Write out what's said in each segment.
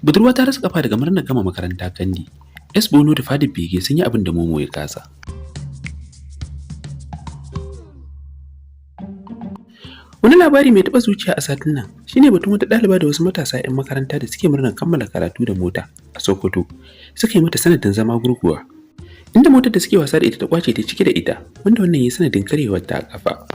Budurwa ta rasa kafa daga murnar gama makaranta Kandi. S Bono da Fadi Bege sun yi abin da Momo ya kasa. Wani labari mai taɓa zuciya a satin nan shine batun wata ɗaliba da wasu matasa 'yan makaranta da suke murnar kammala karatu da mota a Sokoto suka yi mata sanadin zama gurguwa. Inda motar da suke wasa da ita ta kwace ta cike da ita, wanda wannan ya sanadin karyewar ta a kafa.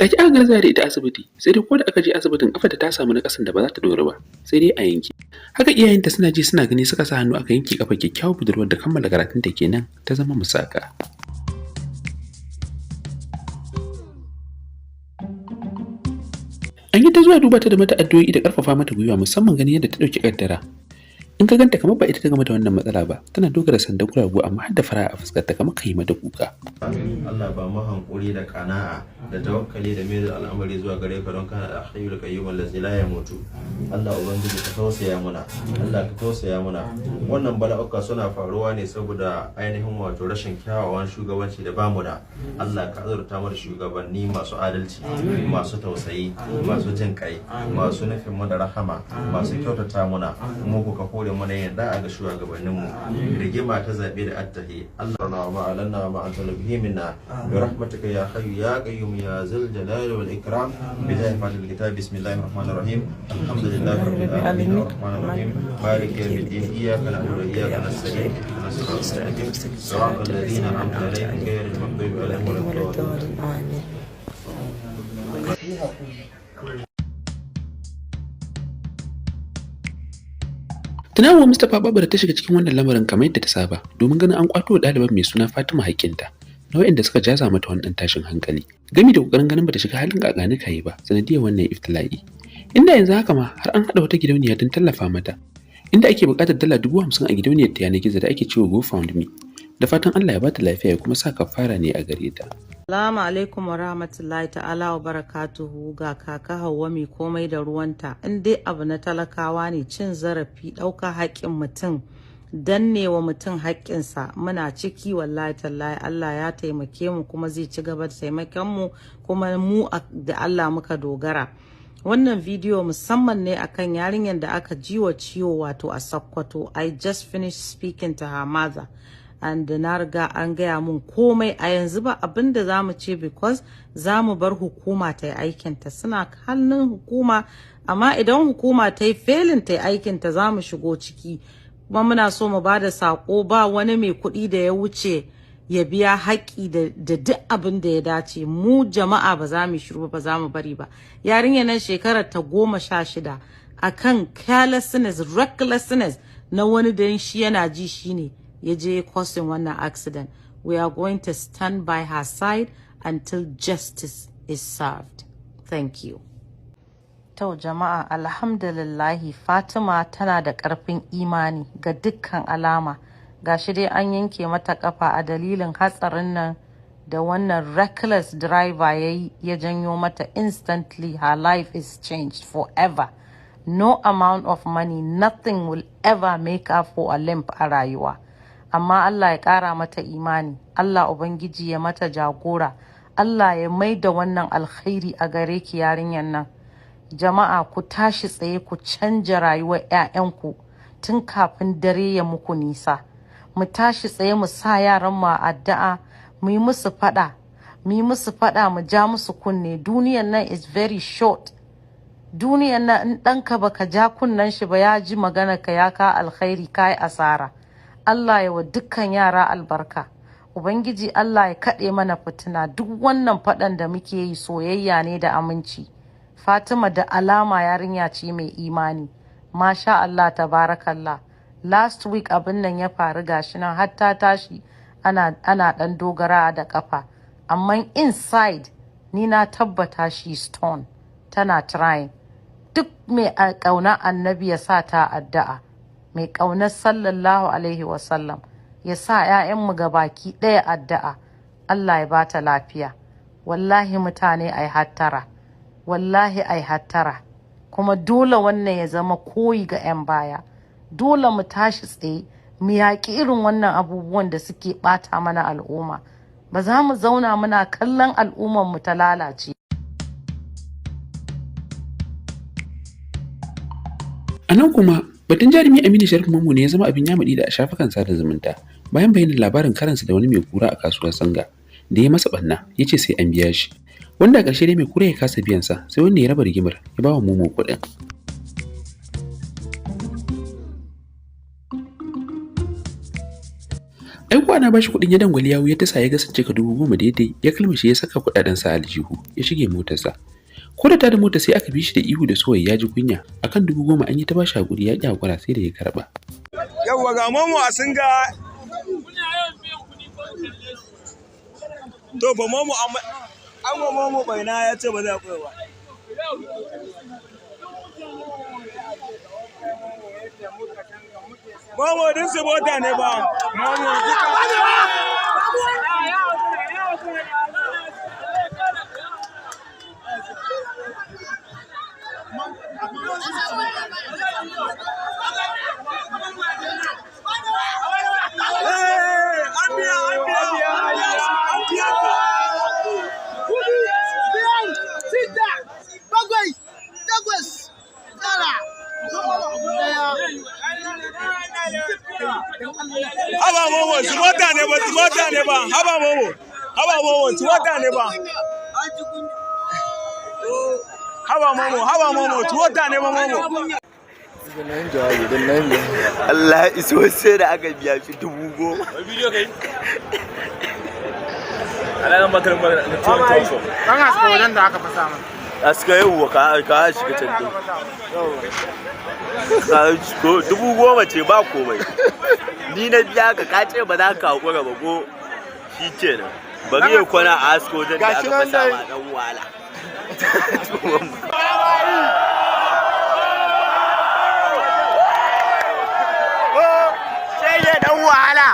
Take aka garzaya da ita asibiti, sai dai ko da aka je asibitin kafarta ta samu nakasin da ba za ta dore ba, sai dai a yanke. Haka iyayenta suna ji suna gani suka sa hannu aka yanke kafa kyakkyawar budurwar da kammala karatunta kenan ta zama musaka. An yi ta zuwa duba ta da mata addu'o'i da karfafa mata gwiwa musamman ganin yadda ta dauki kaddara. In ka ganta kamar ba ita ta game da wannan matsala ba, tana dogara sanda guragu amma har da fara a fuskarta kamar kai mata kuka. Allah ba mu hankuri da kana'a da tawakkali da mai al'amari zuwa gare ka don kana da hayyul qayyum allazi la yamutu. Allah ubangiji ka tausaya muna, Allah ka tausaya muna. Wannan bala'uka suna faruwa ne saboda ainihin wato rashin kyawawan shugabanci da bamu da. Allah ka azurta mu da shugabanni masu adalci, masu tausayi, masu jin kai, masu nufin mu da rahama, masu kyautata muna. Mu ka kore mana yadda a ga shugabanninmu rigima ta zabe da attahi Allah na wa ma'alanna wa ma'antal bihimina bi rahmatika ya hayyu ya qayyum ya zal jalali wal ikram bi fadil kitab bismillahir rahmanir rahim alhamdulillahi rabbil alamin arrahmanir rahim maliki yawmiddin iyyaka na'budu wa iyyaka nasta'in ihdinas siratal ladzina an'amta alaihim ghayril maghdubi alaihim waladdallin amin. Tunawa Mustapha Babar ta shiga cikin wannan lamarin kamar yadda ta saba domin ganin an kwato ɗaliban mai suna Fatima haƙƙinta na waɗanda suka jaza mata wannan tashin hankali. Gami da ƙoƙarin ganin bata shiga halin ƙaƙani kayi ba sanadiyar wannan iftila'i. Inda yanzu haka ma har an haɗa wata gidauniya don tallafa mata. Inda ake buƙatar dala 50,000 a gidauniyar ta yanar gizo da ake cewa GoFundMe. Da fatan Allah ya bata lafiya ya kuma sa kafara ne a gare ta. Assalamu alaikum wa rahmatullahi ta'ala wa barakatuhu. Ga kaka Hauwa mai komai da ruwanta. In dai abu na talakawa ne, cin zarafi, ɗauka haƙƙin mutum, danne wa mutum haƙƙinsa, muna ciki wallahi tallahi. Allah ya taimake mu kuma zai ci gaba da taimakon mu, kuma mu da Allah muka dogara. Wannan bidiyo musamman ne akan yarinyar da aka jiwa ciwo wato a Sokoto. I just finished speaking to her mother. And na riga an gaya mun komai a yanzu ba abin da za mu ce because za mu bar hukuma ta yi aikinta. Suna hannun hukuma, amma idan hukuma ta yi felin ta yi aikinta za mu shigo ciki. Kuma muna so mu ba da saƙo, ba wani mai kuɗi da ya wuce ya biya haƙƙi da duk abin da ya dace. Mu jama'a ba za mu shiru ba za mu bari ba. Yarinyar nan shekarar ta 16 akan carelessness, recklessness na wani da shi yana ji shine ya je causing wannan accident. We are going to stand by her side until justice is served. Thank you. To jama'a, alhamdulillahi, Fatima tana da ƙarfin imani ga dukkan alama. Gashi dai an yanke mata kafa a dalilin hatsarin nan da wannan reckless driver ya janyo mata. Instantly her life is changed forever. No amount of money, nothing will ever make her for a limp a rayuwa. Amma Allah ya ƙara mata imani, Allah Ubangiji ya mata jagora, Allah ya maida wannan alkhairi a gare ki yarinyar nan. Jama'a, ku tashi tsaye ku canja rayuwar 'ya'yanku tun kafin dare ya muku nisa. Mu tashi tsaye mu sa yaran mu a addu'a, mu yi musu fada, mu ja musu kunne. Duniyar nan is very short. Duniyar nan in ɗanka baka ja kunnen shi ba ya ji magana ka ya ka alkhairi kai asara. Allah ya wa dukkan yara albarka. Ubangiji Allah ya kaɗe mana fitina. Duk wannan faɗan da muke yi soyayya ne da aminci. Fatima da alama yarinya ce mai imani. Masha Allah, tabarakallah. Last week abin nan ya faru, gashi nan har ta tashi ana ɗan dogara da ƙafa. Amma inside ni na tabbata she stone. Tana trying. Duk mai ƙauna annabi ya sa ta addu'a. Mai ƙaunar sallallahu alaihi wasallam ya sa 'ya'yanmu baki ɗaya addu'a. Allah ya bata lafiya. Wallahi mutane ai hattara. Wallahi ai hattara. kuma dole wannan ya zama koyi ga 'yan baya. Dole mu tashi tsaye mu yaƙi irin wannan abubuwan da suke ɓata mana al'umma. Ba za mu zauna muna kallon al'ummar mu ta lalace. A nan kuma batun jarumi Aminu Sharif Mammu ne ya zama abin yamadi da a shafukan sada zumunta bayan bayanin labarin karansa da wani mai kura a kasuwar Sanga da ya masa ɓanna ya ce sai an biya shi. Wanda a ƙarshe dai mai kura ya kasa biyansa sai wanda ya raba rigimar ya ba wa Momo kuɗin. Aiko ana bashi kuɗin ya dangwali yawu ya tasa ya ga sun cika 10,000 daidai ya kalmashi ya saka kuɗaɗensa a aljihu ya shige motarsa. Ko da ta da mota sai aka bi shi da ihu da soyayya ya ji kunya akan 10,000 an yi ta bashi hakuri ya ƙi hakura sai da ya karɓa. Yawwa ga Momo a Singa. To ba Momo an wa Momo baina ya ce ba zai koya ba. Momo din su mota ne ba. Momo Haba Momo, su mota ne ba, su mota ne ba. Haba Momo, su mota ne ba. Haba Momo, su mota ne ba Momo. Allah iso sai da aka biya shi 10,000. Wai bidiyo kai? Alalan bakar da tuwon toso. An haska wajen da aka fasa mana. Aska yau ka shiga can din. 10,000 ce ba komai. Ni na biya ka ce ba za ka hakura ba ko shi kenan. Bari ya kwana a aska wajen da aka fasa ma dan wala. Dan wahala.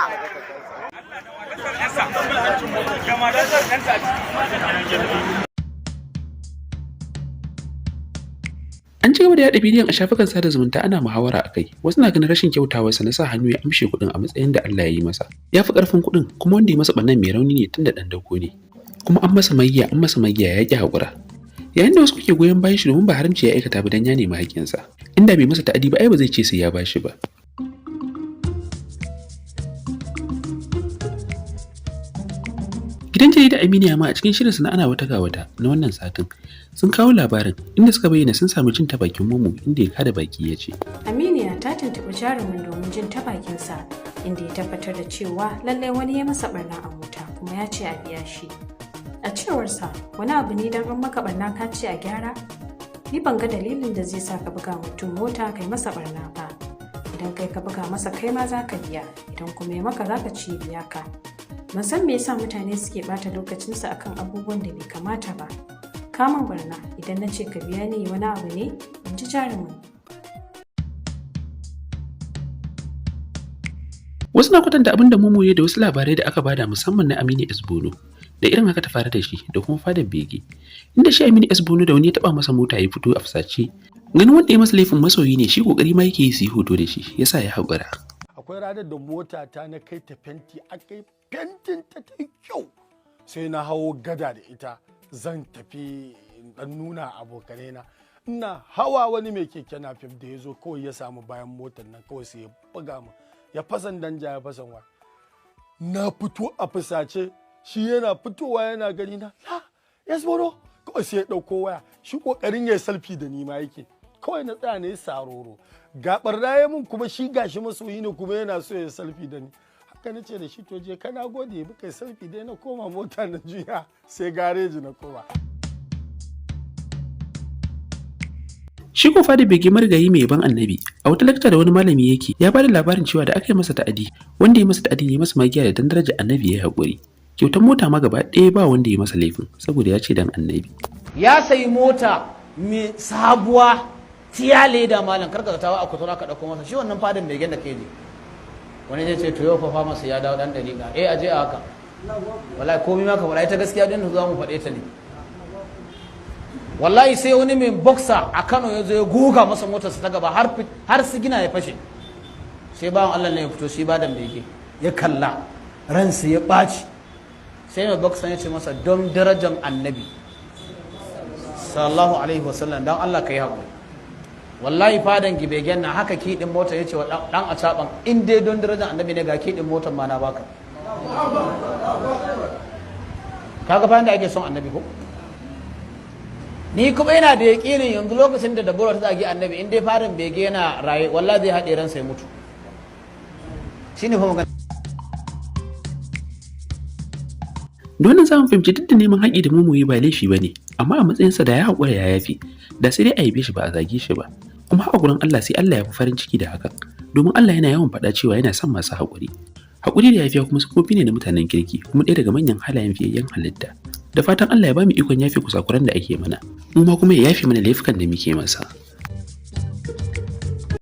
An ci gaba da yaɗa bidiyon a shafukan sada zumunta ana muhawara a kai. Wasu na ganin rashin kyautawarsa na sa hannu ya amshe kuɗin a matsayin da Allah ya yi masa. Ya fi ƙarfin kuɗin kuma wanda ya masa ɓannan mai rauni ne tun da ɗan dauko ne. Kuma an masa magiya ya ƙi haƙura. Yayin da wasu kuke goyon bayan shi domin ba haramci ya aikata ba don ya nemi haƙƙinsa. Inda bai masa ta'adi ba ai ba zai ce sai ya bashi ba. Gidan jarida Aminiya ma a cikin shirinsa na ana wata ga wata na wannan satin sun kawo labarin inda suka bayyana sun sami jin ta bakin Momo inda ya kada baki ya ce. Aminiya ta tuntuɓi jarumin domin jin ta bakinsa inda ya tabbatar da cewa lallai wani ya masa barna a mota kuma ya ce a biya shi. A cewarsa wani abu ne don an maka barna ka ce a gyara? Ni ban ga dalilin da zai sa ka buga mutum mota kai masa barna ba. Idan kai ka buga masa kai ma za ka biya, idan kuma ya maka za ka ci biya ka. Ban san me yasa mutane suke bata lokacinsu akan abubuwan da bai kamata ba. Kamun barna idan na ce ka biya ni wani abu ne, in ji jarumin. Wasu na kwatanta abin da Momo ya da wasu labarai da aka bada musamman na Aminu S. Bono da irin haka ta faru da shi da kuma fadar bege. Inda shi Aminu S. Bono da wani ya taba masa mota ya fito a fusace. Ganin wanda ya masa laifin masoyi ne shi kokari ma yake yi su yi hoto da shi yasa ya haƙura. Akwai ranar da mota ta na kai ta fenti akai fentin ta kyau sai na hawo gada da ita zan tafi dan nuna abokanai na ina hawa wani mai keke napep da ya zo kawai ya samu bayan motar nan kawai sai ya buga mu ya fasan danja ya fasan wa na fito a fusace shi yana fitowa yana gani na yes boro kawai sai ya dauko waya shi kokarin ya selfie da ni ma yake kawai na tsaya ne saroro gabar raye mun kuma shi gashi masoyi ne kuma yana so ya selfie da ni haka nace da shi to je kana gode bi kai selfie dai na koma mota na juya sai gareji na koma. Shi ko fada bege marigayi mai ban annabi a wata lakta da wani malami yake ya bada labarin cewa da aka yi masa ta'adi wanda ya masa ta'adi ya masa magiya da dan daraja annabi ya haƙuri kyautar mota ma gaba ɗaya ba wanda ya masa laifin saboda ya ce dan annabi ya sayi mota mai sabuwa tiyale da malam karka tawa a kutura ka dauko masa shi wannan fadan begen da ke ne wani zai ce to yau fa masa ya dawo dan dariƙa aje a haka wallahi komai ma ka wallahi ta gaskiya din za mu faɗe ta ne wallahi sai wani mai boxer a Kano ya zo ya goga masa motarsa ta gaba har sigina ya fashe, sai bawan Allah ne ya fito shi ba da bege ya kalla ransa ya ɓaci, sai mai boxer ya ce masa don darajar annabi sallallahu alaihi wasallam don Allah ka yi haƙuri, wallahi fadan gibegen na haka kiɗin mota ya ce wa ɗan a caɓan in dai don darajar annabi ne ga kiɗin motar ma na baka. Kaga bayan da ake son annabi ko? Ni kuma ina da yaƙinin yanzu lokacin da Deborah ta zagi annabi in dai fadan bege yana raye wallahi zai haɗe ransa ya mutu. Shine fa magana. Dole za mu fahimci duk da neman haƙi da mumuyi ba laifi ba ne, amma a matsayinsa da ya haƙura ya yafi, da sai dai a yabe shi ba a zage shi ba. Kuma a gurin Allah sai Allah ya fi farin ciki da hakan, domin Allah yana yawan faɗa cewa yana son masu haƙuri. Haƙuri da yafiya kuma sufofi ne na mutanen kirki, kuma ɗaya daga manyan halayen fiyayyen halitta. Da fatan Allah ya ba mu ikon yafe kusakuran da ake mana, mu ma kuma ya yafe mana laifukan da muke masa.